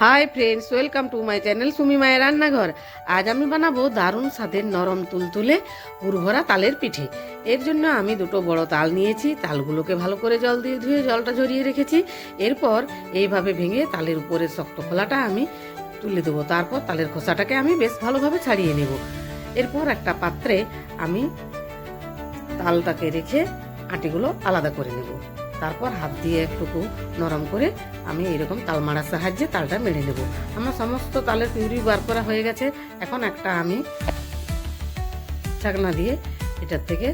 High friends, welcome to my channel Sumi মায়ের রান্নাঘর। আজ আমি বানাবো দারুণ স্বাদের নরম তুলতুলে পুরভরা তালের পিঠে। এর জন্য আমি দুটো বড় তাল নিয়েছি। তালগুলোকে ভালো করে জল দিয়ে ধুয়ে জলটা ঝরিয়ে রেখেছি। এরপর এইভাবে ভেঙে তালের উপরের শক্ত খোলাটা আমি তুলে দেবো। তারপর তালের খোসাটাকে আমি বেশ ভালোভাবে ছাড়িয়ে নেব। এরপর একটা পাত্রে আমি তালটাকে রেখে আটিগুলো আলাদা করে নেব। তারপর হাত দিয়ে একটুকু নরম করে আমি এরকম তাল মাড়ার সাহায্যে তালটা মেরে নেব। আমার সমস্ত তালের পিউরি বার করা হয়ে গেছে। এখন একটা আমি ছাকনা দিয়ে এটার থেকে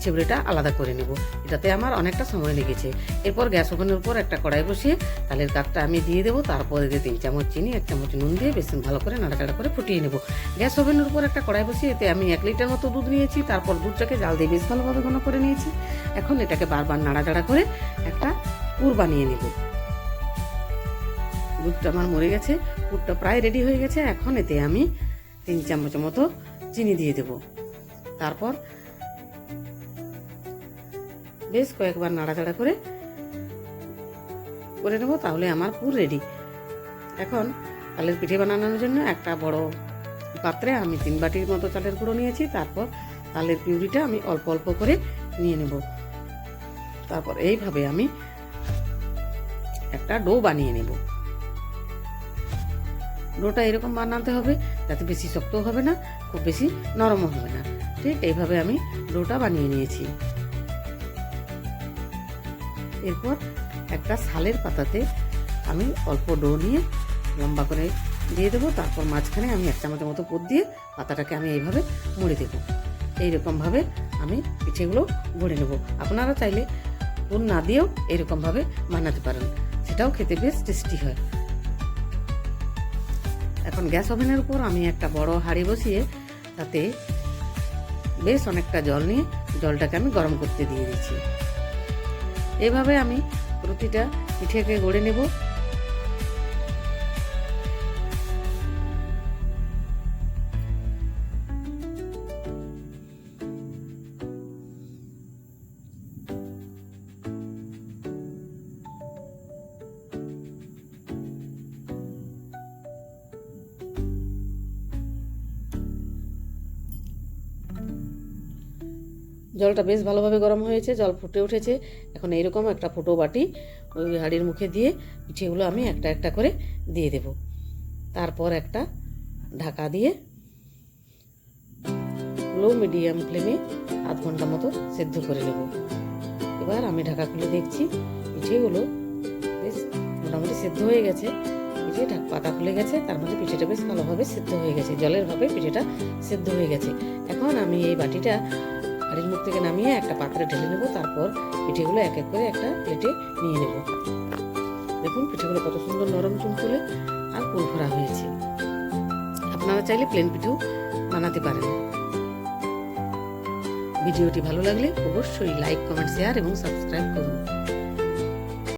ছিবড়েটা আলাদা করে নেব। এটাতে আমার অনেকটা সময় লেগেছে। এরপর গ্যাস ওভেনের উপর একটা কড়াই বসিয়ে তালের কাঠটা আমি দিয়ে দেবো। তারপরে দিয়ে 3 চামচ চিনি, 1 চামচ নুন দিয়ে বেশ ভালো করে নাড়াচাড়া করে ফুটিয়ে নেব। গ্যাস ওভেনের উপর একটা কড়াই বসিয়ে এতে আমি 1 লিটার মতো দুধ নিয়েছি। তারপর দুধটাকে জাল দিয়ে বেশ ভালোভাবে ঘন করে নিয়েছি। এখন এটাকে বারবার নাড়াচাড়া করে একটা পুর বানিয়ে নেব। দুধটা আমার মরে গেছে, পুরটা প্রায় রেডি হয়ে গেছে। এখন এতে আমি 3 চামচ মতো চিনি দিয়ে দেব। তারপর বেশ কয়েকবার নাড়াচাড়া করে নেব, তাহলে আমার পুর রেডি। এখন তালের পিঠে বানানোর জন্য একটা বড় পাত্রে আমি 3 বাটির মতো চালের গুঁড়ো নিয়েছি। তারপর তালের পিউরিটা আমি অল্প অল্প করে নিয়ে নেব। তারপর এইভাবে আমি একটা ডো বানিয়ে নেব। ডোটা এরকম বানাতে হবে যাতে বেশি শক্তও হবে না, খুব বেশি নরমও হবে না। ঠিক এইভাবে আমি ডোটা বানিয়ে নিয়েছি। এরপর একটা শালের পাতাতে আমি অল্প ডো নিয়ে লম্বা করে দিয়ে দেবো। তারপর মাঝখানে আমি 1 চামচের মতো পুর দিয়ে পাতাটাকে আমি এইভাবে মুড়ে দেবো। এইরকমভাবে আমি পিঠেগুলো গড়ে নেব। আপনারা চাইলে পুর না দিয়েও এরকমভাবে বানাতে পারেন, সেটাও খেতে বেশ টেস্টি হয়। এখন গ্যাস ওভেনের উপর আমি একটা বড় হাঁড়ি বসিয়ে তাতে বেশ অনেকটা জল নিয়ে জলটাকে আমি গরম করতে দিয়ে দিচ্ছি। এভাবে আমি প্রতিটা পিঠেকে গড়ে নেব। জলটা বেশ ভালোভাবে গরম হয়েছে, জল ফুটে উঠেছে। এখন এইরকম একটা ফুটো বাটি ওই হাঁড়ির মুখে দিয়ে পিঠেগুলো আমি একটা একটা করে দিয়ে দেব। তারপর একটা ঢাকা দিয়ে লো মিডিয়াম ফ্লেমে আধ ঘন্টা মতো সেদ্ধ করে নেব। এবার আমি ঢাকা খুলে দেখছি পিঠেগুলো বেশ মোটামুটি সেদ্ধ হয়ে গেছে। পিঠে পাতা খুলে গেছে, তার মানে পিঠেটা বেশ ভালোভাবে সেদ্ধ হয়ে গেছে। জলের ভাবে পিঠেটা সেদ্ধ হয়ে গেছে। এখন আমি এই বাটিটা হাঁড়ির মুখ থেকে নামিয়ে একটা পাত্রে ঢেলে নেব। তারপর পিঠেগুলো এক এক করে একটা প্লেটে নিয়ে নেব। দেখুন পিঠেগুলো কত সুন্দর নরম তুলতুলে আর পুরভরা হয়েছে। আপনারা চাইলে প্লেন পিঠেও বানাতে পারেন। ভিডিওটি ভালো লাগলে অবশ্যই লাইক, কমেন্ট, শেয়ার এবং সাবস্ক্রাইব করুন।